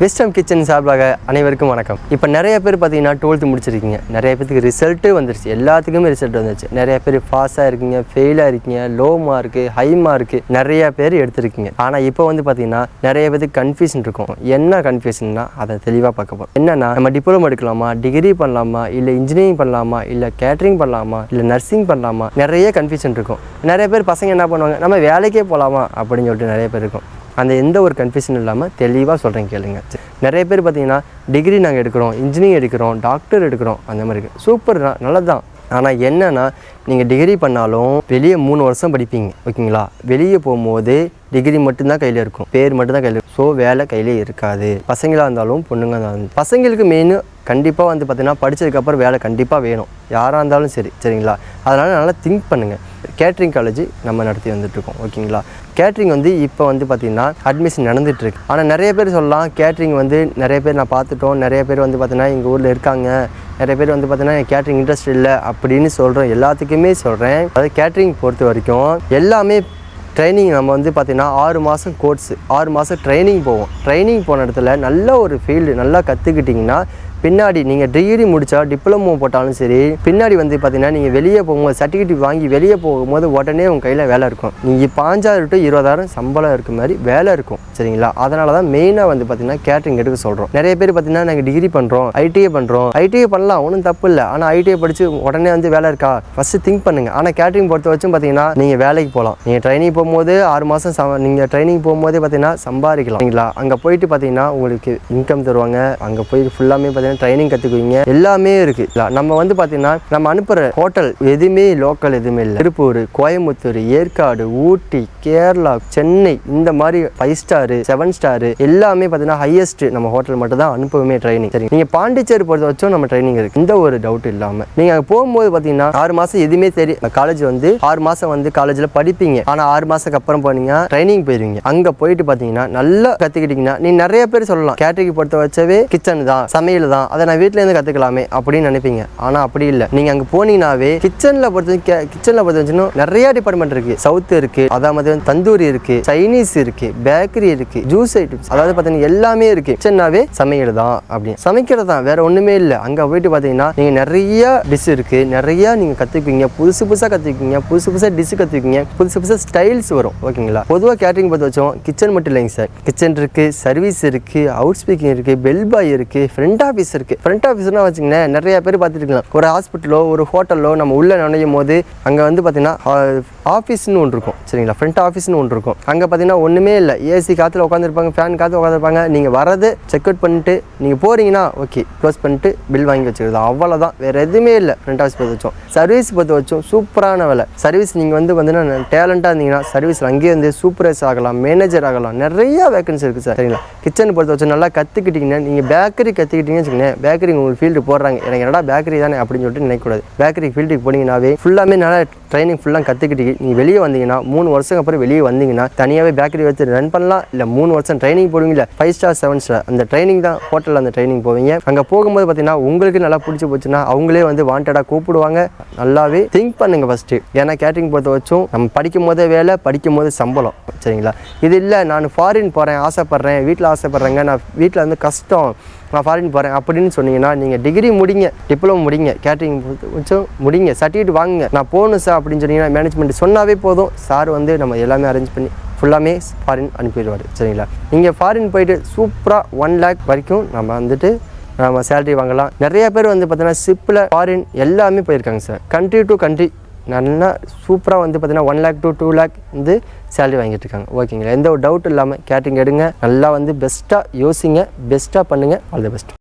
West Ham kitchen சார்பாக அனைவருக்கும் வணக்கம். இப்போ நிறைய பேர் பார்த்தீங்கன்னா 12th முடிச்சிருக்கீங்க. நிறைய பேருக்கு ரிசல்ட்டு வந்துருச்சு. எல்லாத்துக்குமே ரிசல்ட் வந்துருச்சு. நிறைய பேர் பாஸாக இருக்கீங்க, ஃபெயிலாக இருக்கீங்க, லோ மார்க்கு, ஹை மார்க்கு நிறைய பேர் எடுத்திருக்கீங்க. ஆனால் இப்போ வந்து பார்த்தீங்கன்னா நிறைய பேருக்கு கன்ஃபியூஷன் இருக்கும். என்ன கன்ஃபியூஷன்னா அதை தெளிவாக பார்க்க போகிறோம். என்னன்னா, நம்ம டிப்ளமோ எடுக்கலாமா, டிகிரி பண்ணலாமா, இல்லை இன்ஜினியரிங் பண்ணலாமா, இல்லை கேட்ரிங் பண்ணலாமா, இல்லை நர்சிங் பண்ணலாமா, நிறைய கன்ஃபியூஷன் இருக்கும். நிறைய பேர் பசங்க என்ன பண்ணுவாங்க, நம்ம வேலைக்கே போகலாமா அப்படின்னு சொல்லிட்டு நிறைய பேர் இருக்கும். அந்த எந்த ஒரு கன்ஃபியூஷன் இல்லாமல் தெளிவாக சொல்கிறேன் கேளுங்க. நிறைய பேர் பார்த்தீங்கன்னா டிகிரி நாங்கள் எடுக்கிறோம், இன்ஜினியரிங் எடுக்கிறோம், டாக்டர் எடுக்கிறோம், அந்த மாதிரி இருக்குது. சூப்பர் தான், நல்லது தான். ஆனால் என்னென்னா, நீங்கள் டிகிரி பண்ணாலும் வெளியே 3 வருஷம் படிப்பீங்க, ஓகேங்களா? வெளியே போகும்போது டிகிரி மட்டும்தான் கையில் இருக்கும், பேர் மட்டும்தான் கையில் இருக்கும். ஸோ வேலை கையிலே இருக்காது. பசங்களாக இருந்தாலும் பொண்ணுங்க இருந்தாலும். பசங்களுக்கு மெயின் கண்டிப்பாக வந்து பார்த்திங்கன்னா படித்ததுக்கப்புறம் வேலை கண்டிப்பாக வேணும், யாராக இருந்தாலும் சரி, சரிங்களா? அதனால் நல்லா திங்க் பண்ணுங்கள். கேட்ரிங் காலேஜ் நம்ம நடத்தி வந்துட்டுருக்கோம், ஓகேங்களா? கேட்ரிங் வந்து இப்போ வந்து பார்த்திங்கன்னா அட்மிஷன் நடந்துகிட்ருக்கு. ஆனால் நிறைய பேர் சொல்லலாம், கேட்ரிங் வந்து நிறைய பேர் நான் பார்த்துட்டோம், நிறைய பேர் வந்து பார்த்திங்கன்னா எங்கள் ஊரில் இருக்காங்க, நிறைய பேர் வந்து பார்த்திங்கன்னா கேட்ரிங் இன்ட்ரெஸ்ட் இல்லை அப்படின்னு சொல்கிறோம். எல்லாத்துக்குமே சொல்கிறேன், அதாவது கேட்ரிங் பொறுத்த வரைக்கும் எல்லாமே ட்ரைனிங். நம்ம வந்து பார்த்திங்கன்னா 6 மாதம் கோர்ஸு, 6 மாதம் ட்ரைனிங் போவோம். ட்ரைனிங் போன இடத்துல நல்ல ஒரு ஃபீல்டு நல்லா கற்றுக்கிட்டிங்கன்னா பின்னாடி நீங்கள் டிகிரி முடித்தா டிப்ளமோ போட்டாலும் சரி, பின்னாடி வந்து பார்த்திங்கன்னா நீங்கள் வெளியே போகும்போது சர்டிஃபிகேட் வாங்கி வெளியே போகும்போது உடனே உங்கள் கையில் வேலை இருக்கும். நீங்கள் 5,000 to 20,000 சம்பளம் இருக்க மாதிரி வேலை இருக்கும், சரிங்களா? அதனால தான் மெயினாக வந்து பார்த்திங்கன்னா கேட்ரிங் எடுக்க சொல்கிறோம். நிறைய பேர் பார்த்திங்கன்னா நாங்கள் டிகிரி பண்ணுறோம், ஐடிஐ பண்ணுறோம். ஐடிஐ பண்ணலாம், ஒன்றும் தப்பு இல்லை. ஆனால் ஐடிஐ படித்து உடனே வந்து வேலை இருக்கா, ஃபஸ்ட்டு திங்க் பண்ணுங்கள். ஆனால் கேட்ரிங் பொறுத்த வச்சும் பார்த்திங்கன்னா நீங்கள் வேலைக்கு போகலாம். நீங்கள் ட்ரைனிங் போகும்போது 6 மாதம் நீங்கள் ட்ரைனிங் போகும்போதே பார்த்திங்கன்னா சம்பாதிக்கலாம், சரிங்களா? அங்கே போயிட்டு பார்த்திங்கன்னா உங்களுக்கு இன்கம் தருவாங்க. அங்கே போய் ஃபுல்லாமே பார்த்திங்கன்னா ட்ரைனிங் கற்றுக்குவீங்க, எல்லாமே இருக்குது. நம்ம வந்து பார்த்தீங்கன்னா நம்ம அனுப்புகிற ஹோட்டல் எதுவுமே லோக்கல் எதுவுமே இல்லை. திருப்பூர், கோயம்புத்தூர், ஏற்காடு, ஊட்டி, கேரளா, சென்னை, இந்த மாதிரி 5 ஸ்டார் 7 ஸ்டார் எல்லாமே பார்த்தீங்கன்னா ஹையஸ்ட் நம்ம ஹோட்டல் மட்டும் தான் அனுப்புவோமே ட்ரைனிங். சரி, நீங்கள் பாண்டிச்சேரி பொறுத்த வச்சும் நம்ம ட்ரைனிங் இருக்குது, எந்த ஒரு டவுட் இல்லாமல். நீங்கள் அங்கே போகும்போது பார்த்தீங்கன்னா 6 மாதம் எதுவுமே தெரியும். காலேஜ் வந்து 6 மாதம் வந்து காலேஜில் படிப்பீங்க. ஆனால் 6 மாதத்துக்கு அப்புறம் போனீங்க ட்ரைனிங் போயிருவீங்க. அங்கே போயிட்டு பார்த்தீங்கன்னா நல்லா கற்றுக்கிட்டீங்கன்னா நீ நிறைய பேர் சொல்லலாம், கேட்டரிங் பொறுத்த வச்சவே கிச்சன் தான், சமையல் தான், அதை நான் வீட்டிலேருந்து கற்றுக்கலாமே அப்படின்னு நினைப்பீங்க. ஆனால் அப்படி இல்லை. நீங்கள் அங்கே போனீங்கன்னாவே கிச்சனில் பொறுத்த நிறைய டிபார்ட்மெண்ட் இருக்குது. சவுத் இருக்குது, அதாவது தந்தூரி இருக்குது, சைனீஸ் இருக்குது, பேக்கரி இருக்குது, ஜூஸ் ஐட்டம்ஸ், அதாவது பார்த்தீங்கன்னா எல்லாமே இருக்குது. கிச்சன்னாவே சமையல் தான், அப்படின்னு சமைக்கிறது தான், வேற ஒன்றுமே இல்லை. அங்கே போயிட்டு பார்த்தீங்கன்னா நீங்கள் நிறைய டிஷ் இருக்குது, நிறையா நீங்கள் கற்றுக்குவீங்க, புதுசாக கற்றுக்குவீங்க, புதுசாக டிஷ் கற்றுக்குவீங்க, புதுசாக ஸ்டைல்ஸ் வரும், ஓகேங்களா? பொதுவாக கேட்டரிங் பொறுத்த வச்சோம் கிச்சன் மட்டும் இல்லைங்க சார். கிச்சன் இருக்குது, சர்வீஸ் இருக்குது, அவுட் ஸ்பீக்கிங் இருக்குது, பெல் பாய் இருக்குது, ஃப்ரண்ட் ஆஃபீஸ் இருக்குது. ஃப்ரண்ட் ஆஃபீஸ்னா வச்சுக்கோங்க, நிறைய பேர் பார்த்துருக்கலாம். ஒரு ஹாஸ்பிட்டலோ ஒரு ஹோட்டலோ நம்ம உள்ளே நுழையும் போது அங்கே வந்து பார்த்தீங்கன்னா ஆஃபீஸ்னு ஒன்று இருக்கும், சரிங்களா? ஃப்ரண்ட் ஆஃபீஸ்னு ஒன்று இருக்கும். அங்கே பார்த்தீங்கன்னா ஒன்றுமே இல்லை, ஏசி காற்றுல உட்காந்துருப்பாங்க, ஃபேன் காற்று உட்காந்துருப்பாங்க. நீங்கள் வரது செக் அவுட் பண்ணிட்டு நீங்கள் போகிறீங்கன்னா ஓகே, க்ளோஸ் பண்ணிட்டு பில் வாங்கி வச்சுக்கிறது, அவ்வளோதான். வேறு எதுவுமே இல்லை. ஃப்ரண்ட் ஆஃபீஸ் பொறுத்த வச்சோம். சர்வீஸ் பொறுத்த வச்சோம் சூப்பரான வேலை. சர்வீஸ் நீங்கள் வந்து பார்த்தீங்கன்னா டேலண்டாக இருந்தீங்கன்னா சர்வீஸில் அங்கேயே வந்து சூப்பர்வைசர் ஆகலாம், மேனேஜர் ஆகலாம், நிறைய வேகன்சி இருக்குது சார், சரிங்களா? கிச்சன் பொறுத்த வச்சு நல்லா கற்றுக்கிட்டிங்கன்னா, நீங்கள் பேக்கரி கற்றுக்கிட்டீங்கன்னு வச்சுக்கோங்க, பேக்கரி உங்களுக்கு ஃபீல்டு போடுறாங்க, எனக்கு என்னடா பேக்கரி தானே அப்படின்னு சொல்லிட்டு நினைக்கக்கூடாது. பேக்கரி ஃபீல்டுக்கு போனீங்கன்னாவே ஃபுல்லாமே நல்லா ட்ரைனிங் ஃபுல்லாக கற்றுக்கிட்டு நீங்கள் வெளியே வந்தீங்கன்னா 3 வருஷம் அப்புறம் வெளியே வந்தீங்கன்னா தனியாகவே பேக்கரி வச்சு ரன் பண்ணலாம். இல்லை 3 வருஷம் ட்ரைனிங் போடுவீங்க, 5 ஸ்டார் 7 ஸ்டார் அந்த ட்ரைனிங் தான் ஹோட்டலில் அந்த ட்ரைனிங் போவீங்க. அங்கே போகும்போது பார்த்தீங்கன்னா உங்களுக்கு நல்லா பிடிச்சி போச்சுன்னா அவங்களே வந்து வாண்டடாக கூப்பிடுவாங்க. நல்லாவே திங்க் பண்ணுங்கள் ஃபஸ்ட்டு. ஏன்னா கேட்டரிங் பொறுத்த வச்சும் நம்ம படிக்கும் போதே வேலை, படிக்கும் போது சம்பளம், சரிங்களா? இது இல்லை நான் ஃபாரின் போகிறேன் ஆசைப்பட்றேன், வீட்டில் ஆசைப்பட்றேங்க, நான் வீட்டில் வந்து கஷ்டம், நான் ஃபாரின் போகிறேன் அப்படின்னு சொன்னீங்கன்னா நீங்கள் டிகிரி முடிங்க, டிப்ளமோ முடிங்க, கேட்ரிங் கொஞ்சம் முடிங்க, சர்டிஃபிகேட் வாங்குங்க, நான் போகணும் சார் அப்படின்னு சொன்னீங்கன்னா மேனேஜ்மெண்ட் சொன்னாவே போதும், சார் வந்து நம்ம எல்லாமே அரேஞ்ச் பண்ணி ஃபுல்லாமே ஃபாரின் அனுப்பிடுவார், சரிங்களா? நீங்கள் ஃபாரின் போயிட்டு சூப்பராக 1 lakh வரைக்கும் நம்ம வந்துட்டு நம்ம சேலரி வாங்கலாம். நிறைய பேர் வந்து பார்த்தீங்கன்னா ஷிப்பில் ஃபாரின் எல்லாமே போயிருக்காங்க சார், கண்ட்ரி டு கண்ட்ரி நல்லா சூப்பராக வந்து பார்த்தீங்கன்னா 1 lakh to 2 lakh வந்து சேலரி வாங்கிட்டு இருக்காங்க, ஓகேங்களா? எந்த ஒரு டவுட் இல்லாமல் கேட்டரிங் எடுங்க, நல்லா வந்து பெஸ்ட்டாக யோசிங்க, பெஸ்ட்டாக பண்ணுங்கள். All the best.